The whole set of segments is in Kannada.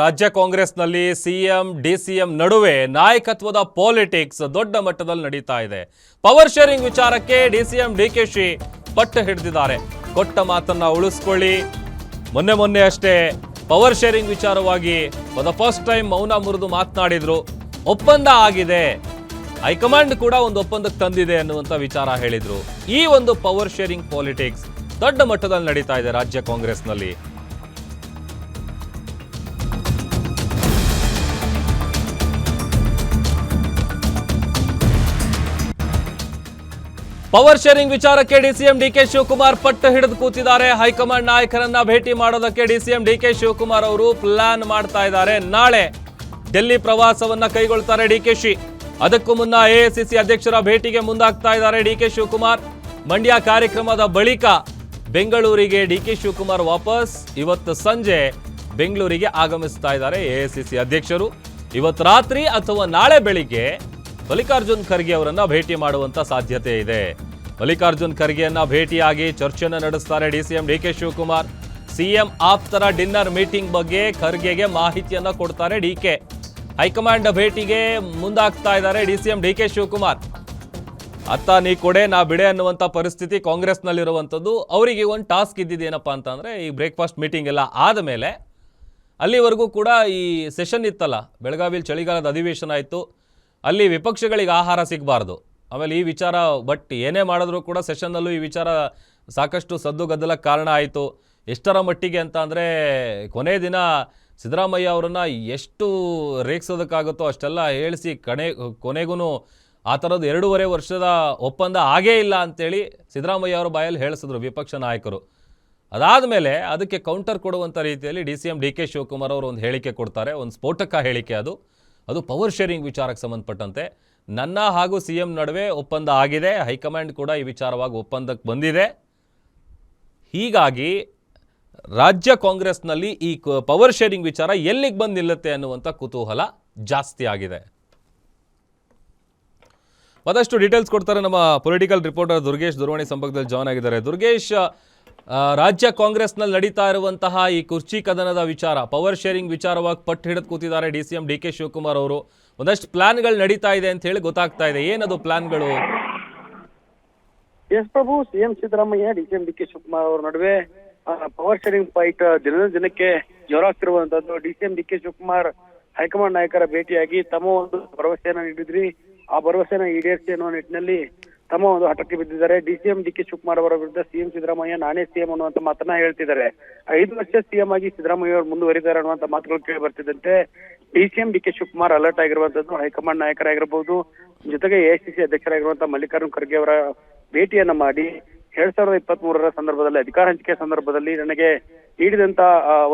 ರಾಜ್ಯ ಕಾಂಗ್ರೆಸ್ನಲ್ಲಿ ಸಿಎಂ ಡಿಸಿಎಂ ನಡುವೆ ನಾಯಕತ್ವದ ಪಾಲಿಟಿಕ್ಸ್ ದೊಡ್ಡ ಮಟ್ಟದಲ್ಲಿ ನಡೀತಾ ಇದೆ. ಪವರ್ ಶೇರಿಂಗ್ ವಿಚಾರಕ್ಕೆ ಡಿಸಿಎಂ ಡಿಕೆಶಿ ಪಟ್ಟು ಹಿಡಿದಿದ್ದಾರೆ. ಕೊಟ್ಟ ಮಾತನ್ನ ಉಳಿಸ್ಕೊಳ್ಳಿ. ಮೊನ್ನೆ ಅಷ್ಟೇ ಪವರ್ ಶೇರಿಂಗ್ ವಿಚಾರವಾಗಿ ಫಾರ್ ದ ಫಸ್ಟ್ ಟೈಮ್ ಮೌನ ಮುರಿದು ಮಾತನಾಡಿದ್ರು. ಒಪ್ಪಂದ ಆಗಿದೆ, ಹೈಕಮಾಂಡ್ ಕೂಡ ಒಂದು ಒಪ್ಪಂದಕ್ಕೆ ತಂದಿದೆ ಅನ್ನುವಂಥ ವಿಚಾರ ಹೇಳಿದ್ರು. ಈ ಒಂದು ಪವರ್ ಶೇರಿಂಗ್ ಪಾಲಿಟಿಕ್ಸ್ ದೊಡ್ಡ ಮಟ್ಟದಲ್ಲಿ ನಡೀತಾ ಇದೆ ರಾಜ್ಯ ಕಾಂಗ್ರೆಸ್ನಲ್ಲಿ. ಪವರ್ ಶೇರಿಂಗ್ ವಿಚಾರಕ್ಕೆ ಡಿಸಿಎಂ ಡಿಕೆ ಶಿವಕುಮಾರ್ ಪಟ್ಟು ಹಿಡಿದು ಕೂತಿದ್ದಾರೆ. ಹೈಕಮಾಂಡ್ ನಾಯಕರನ್ನ ಭೇಟಿ ಮಾಡೋದಕ್ಕೆ ಡಿಸಿಎಂ ಡಿಕೆ ಶಿವಕುಮಾರ್ ಅವರು ಪ್ಲಾನ್ ಮಾಡ್ತಾ ಇದ್ದಾರೆ. ನಾಳೆ ಡೆಲ್ಲಿ ಪ್ರವಾಸವನ್ನ ಕೈಗೊಳ್ತಾರೆ ಡಿಕೆಶಿ. ಅದಕ್ಕೂ ಮುನ್ನ ಎಐಸಿಸಿ ಅಧ್ಯಕ್ಷರ ಭೇಟಿಗೆ ಮುಂದಾಗ್ತಾ ಇದ್ದಾರೆ ಡಿಕೆ ಶಿವಕುಮಾರ್. ಮಂಡ್ಯ ಕಾರ್ಯಕ್ರಮದ ಬಳಿಕ ಬೆಂಗಳೂರಿಗೆ ಡಿಕೆ ಶಿವಕುಮಾರ್ ವಾಪಸ್ ಇವತ್ತು ಸಂಜೆ ಬೆಂಗಳೂರಿಗೆ ಆಗಮಿಸ್ತಾ ಇದ್ದಾರೆ ಎಐಸಿಸಿ ಅಧ್ಯಕ್ಷರು. ಇವತ್ತು ರಾತ್ರಿ ಅಥವಾ ನಾಳೆ ಬೆಳಿಗ್ಗೆ ಮಲ್ಲಿಕಾರ್ಜುನ್ ಖರ್ಗೆ ಅವರನ್ನ ಭೇಟಿ ಮಾಡುವಂತ ಸಾಧ್ಯತೆ ಇದೆ. ಮಲ್ಲಿಕಾರ್ಜುನ್ ಖರ್ಗೆಯನ್ನ ಭೇಟಿಯಾಗಿ ಚರ್ಚೆಯನ್ನು ನಡೆಸ್ತಾರೆ ಡಿಸಿಎಂ ಡಿಕೆ ಶಿವಕುಮಾರ್. ಸಿಎಂ ಆಪ್ತರ ಡಿನ್ನರ್ ಮೀಟಿಂಗ್ ಬಗ್ಗೆ ಖರ್ಗೆಗೆ ಮಾಹಿತಿಯನ್ನ ಕೊಡ್ತಾರೆ ಡಿಕೆ. ಹೈಕಮಾಂಡ್ ಭೇಟಿಗೆ ಮುಂದಾಗ್ತಾ ಇದ್ದಾರೆ ಡಿಸಿಎಂ ಡಿಕೆ ಶಿವಕುಮಾರ್. ಅತ್ತ ನೀ ಕೊಡೆ ನಾ ಬಿಡೆ ಅನ್ನುವಂಥ ಪರಿಸ್ಥಿತಿ ಕಾಂಗ್ರೆಸ್ನಲ್ಲಿರುವಂಥದ್ದು. ಅವರಿಗೆ ಒಂದು ಟಾಸ್ಕ್ ಇದ್ದಿದ್ದೇನಪ್ಪ ಅಂತಂದರೆ, ಈ ಬ್ರೇಕ್ಫಾಸ್ಟ್ ಮೀಟಿಂಗ್ ಎಲ್ಲ ಆದಮೇಲೆ ಅಲ್ಲಿವರೆಗೂ ಕೂಡ ಈ ಸೆಷನ್ ಇತ್ತಲ್ಲ, ಬೆಳಗಾವಿಲಿ ಚಳಿಗಾಲದ ಅಧಿವೇಶನ ಆಯಿತು, ಅಲ್ಲಿ ವಿಪಕ್ಷಗಳಿಗೆ ಆಹಾರ ಸಿಗಬಾರ್ದು. ಆಮೇಲೆ ಈ ವಿಚಾರ ಬಟ್ ಏನೇ ಮಾಡಿದ್ರು ಕೂಡ ಸೆಷನ್ನಲ್ಲೂ ಈ ವಿಚಾರ ಸಾಕಷ್ಟು ಸದ್ದು ಗದ್ದಲಕ್ಕೆ ಕಾರಣ ಆಯಿತು. ಎಷ್ಟರ ಮಟ್ಟಿಗೆ ಅಂತ ಅಂದರೆ ಕೊನೆ ದಿನ ಸಿದ್ದರಾಮಯ್ಯ ಅವರನ್ನು ಎಷ್ಟು ರೇಗಿಸೋದಕ್ಕಾಗುತ್ತೋ ಅಷ್ಟೆಲ್ಲ ಹೇಳಿಸಿ ಕೊನೆಗೂ ಆ ಥರದ್ದು 2.5 ವರ್ಷದ ಒಪ್ಪಂದ ಆಗೇ ಇಲ್ಲ ಅಂತೇಳಿ ಸಿದ್ದರಾಮಯ್ಯ ಅವರ ಬಾಯಲ್ಲಿ ಹೇಳಿಸಿದ್ರು ವಿಪಕ್ಷ ನಾಯಕರು. ಅದಾದಮೇಲೆ ಅದಕ್ಕೆ ಕೌಂಟರ್ ಕೊಡುವಂಥ ರೀತಿಯಲ್ಲಿ ಡಿಸಿಎಂ ಡಿಕೆ ಶಿವಕುಮಾರ್ ಅವರು ಒಂದು ಹೇಳಿಕೆ ಕೊಡ್ತಾರೆ. ಒಂದು ಸ್ಫೋಟಕ ಹೇಳಿಕೆ ಅದು ಪವರ್ ಶೇರಿಂಗ್ ವಿಚಾರಕ್ಕೆ ಸಂಬಂಧಪಟ್ಟಂತೆ. ನನ್ನ ಹಾಗೂ ಸಿಎಂ ನಡುವೆ ಒಪ್ಪಂದ ಆಗಿದೆ, ಹೈಕಮಾಂಡ್ ಕೂಡ ಈ ವಿಚಾರವಾಗಿ ಒಪ್ಪಂದಕ್ಕೆ ಬಂದಿದೆ. ಹೀಗಾಗಿ ರಾಜ್ಯ ಕಾಂಗ್ರೆಸ್ನಲ್ಲಿ ಈ ಪವರ್ ಶೇರಿಂಗ್ ವಿಚಾರ ಎಲ್ಲಿಗೆ ಬಂದು ನಿಲ್ಲುತ್ತೆ ಅನ್ನುವಂಥ ಕುತೂಹಲ ಜಾಸ್ತಿ ಆಗಿದೆ. ಮತ್ತಷ್ಟು ಡೀಟೇಲ್ಸ್ ಕೊಡ್ತಾರೆ ನಮ್ಮ ಪೊಲಿಟಿಕಲ್ ರಿಪೋರ್ಟರ್ ದುರ್ಗೇಶ್ ದೂರವಾಣಿ ಸಂಪರ್ಕದಲ್ಲಿ ಜಾಯ್ನ್ ಆಗಿದ್ದಾರೆ. ದುರ್ಗೇಶ್, ರಾಜ್ಯ ಕಾಂಗ್ರೆಸ್ನಲ್ಲಿ ನಡೀತಾ ಇರುವಂತಹ ಈ ಕುರ್ಚಿ ಕದನದ ವಿಚಾರ, ಪವರ್ ಶೇರಿಂಗ್ ವಿಚಾರವಾಗಿ ಪಟ್ಟು ಹಿಡಿದು ಕೂತಿದ್ದಾರೆ ಡಿಸಿಎಂ ಡಿಕೆ ಶಿವಕುಮಾರ್ ಅವರು. ಒಂದಷ್ಟು ಪ್ಲಾನ್ಗಳು ನಡೀತಾ ಇದೆ ಅಂತ ಹೇಳಿ ಗೊತ್ತಾಗ್ತಾ ಇದೆ. ಏನದು ಪ್ಲಾನ್ಗಳು? S Prabhu, CM Siddaramaiah DCM DK Shivakumar ಅವರ ನಡುವೆ ಪವರ್ ಶೇರಿಂಗ್ ಫೈಟ್ ದಿನದ ದಿನಕ್ಕೆ ಜೋರಾಗ್ತಿರುವಂತದ್ದು. ಡಿಸಿಎಂ ಡಿಕೆ ಶಿವಕುಮಾರ್ ಹೈಕಮಾಂಡ್ ನಾಯಕರ ಭೇಟಿಯಾಗಿ ತಮ್ಮ ಒಂದು ಭರವಸೆಯನ್ನ ನೀಡಿದ್ರಿ, ಆ ಭರವಸೆನ ಈಡೇರಿಸಿ ಅನ್ನೋ ನಿಟ್ಟಿನಲ್ಲಿ ತಮ್ಮ ಒಂದು ಹಠಕ್ಕೆ ಬಿದ್ದಿದ್ದಾರೆ. ಡಿಸಿಎಂ ಡಿಕೆ ಶಿವಕುಮಾರ್ ಅವರ ವಿರುದ್ಧ ಸಿಎಂ ಸಿದ್ದರಾಮಯ್ಯ ನಾನೇ ಸಿಎಂ ಅನ್ನುವಂತ ಮಾತನ್ನ ಹೇಳ್ತಿದ್ದಾರೆ. 5 ವರ್ಷ ಸಿಎಂ ಆಗಿ ಸಿದ್ದರಾಮಯ್ಯ ಅವರು ಮುಂದುವರಿದ್ದಾರೆ ಅನ್ನುವಂತ ಮಾತುಗಳು ಕೇಳಿ ಬರ್ತಿದ್ದಂತೆ ಡಿಸಿಎಂ ಡಿಕೆ ಶಿವಕುಮಾರ್ ಅಲರ್ಟ್ ಆಗಿರುವಂತದ್ದು. ಹೈಕಮಾಂಡ್ ನಾಯಕರಾಗಿರ್ಬೋದು, ಜೊತೆಗೆ ಎಐಸಿಸಿ ಅಧ್ಯಕ್ಷರಾಗಿರುವಂತಹ ಮಲ್ಲಿಕಾರ್ಜುನ್ ಖರ್ಗೆ ಅವರ ಭೇಟಿಯನ್ನ ಮಾಡಿ 2023ರ ಸಂದರ್ಭದಲ್ಲಿ, ಅಧಿಕಾರ ಹಂಚಿಕೆ ಸಂದರ್ಭದಲ್ಲಿ ನನಗೆ ನೀಡಿದಂತ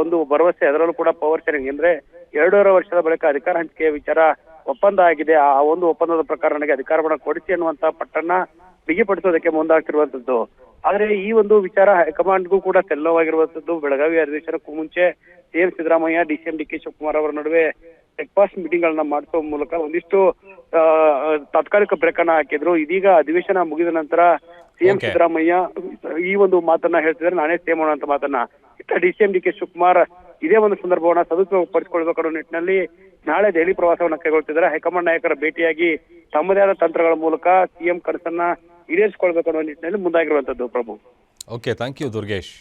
ಒಂದು ಭರವಸೆ, ಅದರಲ್ಲೂ ಕೂಡ ಪವರ್ ಶೇರಿಂಗ್ ಅಂದ್ರೆ 2.5 ವರ್ಷದ ಬಳಿಕ ಅಧಿಕಾರ ಹಂಚಿಕೆಯ ವಿಚಾರ ಒಪ್ಪಂದ ಆಗಿದೆ, ಆ ಒಂದು ಒಪ್ಪಂದದ ಪ್ರಕಾರ ನನಗೆ ಅಧಿಕಾರವನ್ನು ಕೊಡಿಸಿ ಅನ್ನುವಂತ ಪಟ್ಟನ್ನ ಬಿಗಿಪಡಿಸೋದಕ್ಕೆ ಮುಂದಾಗ್ತಿರುವಂತದ್ದು. ಆದ್ರೆ ಈ ಒಂದು ವಿಚಾರ ಹೈಕಮಾಂಡ್ಗೂ ಕೂಡ ತೆಲ್ಲವಾಗಿರುವಂತದ್ದು. ಬೆಳಗಾವಿ ಅಧಿವೇಶನಕ್ಕೂ ಮುಂಚೆ CM Siddaramaiah DCM DK Shivakumar ಅವರ ನಡುವೆ ಬ್ರೇಕ್ಫಾಸ್ಟ್ ಮೀಟಿಂಗ್ ಗಳನ್ನ ಮಾಡಿಸುವ ಮೂಲಕ ಒಂದಿಷ್ಟು ತಾತ್ಕಾಲಿಕ ಬ್ರೇಕ್ ಅನ್ನ ಹಾಕಿದ್ರು. ಇದೀಗ ಅಧಿವೇಶನ ಮುಗಿದ ನಂತರ ಸಿಎಂ ಸಿದ್ದರಾಮಯ್ಯ ಈ ಒಂದು ಮಾತನ್ನ ಹೇಳ್ತಿದ್ದಾರೆ, ನಾನೇ ಸಿಎಂ ಅನ್ನುವಂತ ಮಾತನ್ನ. ಇತ್ತ ಡಿಸಿಎಂ ಡಿಕೆ ಶಿವಕುಮಾರ್ ಇದೇ ಒಂದು ಸಂದರ್ಭವನ್ನ ಸದುಪಯೋಗ ಪಡಿಸಿಕೊಳ್ಬೇಕು ಅನ್ನೋ ನಿಟ್ಟಿನಲ್ಲಿ ನಾಳೆ ದೆಹಲಿ ಪ್ರವಾಸವನ್ನ ಕೈಗೊಳ್ತಿದ್ದಾರೆ. ಹೈಕಮಾಂಡ್ ನಾಯಕರ ಭೇಟಿಯಾಗಿ ತಮ್ಮದೇ ಆದ ತಂತ್ರಗಳ ಮೂಲಕ ಸಿಎಂ ಕನಸನ್ನ ಈಡೇರಿಸಿಕೊಳ್ಬೇಕು ಅನ್ನೋ ನಿಟ್ಟಿನಲ್ಲಿ ಮುಂದಾಗಿರುವಂತದ್ದು. ಪ್ರಭು, ಓಕೆ, ಥ್ಯಾಂಕ್ ಯು ದುರ್ಗೇಶ್.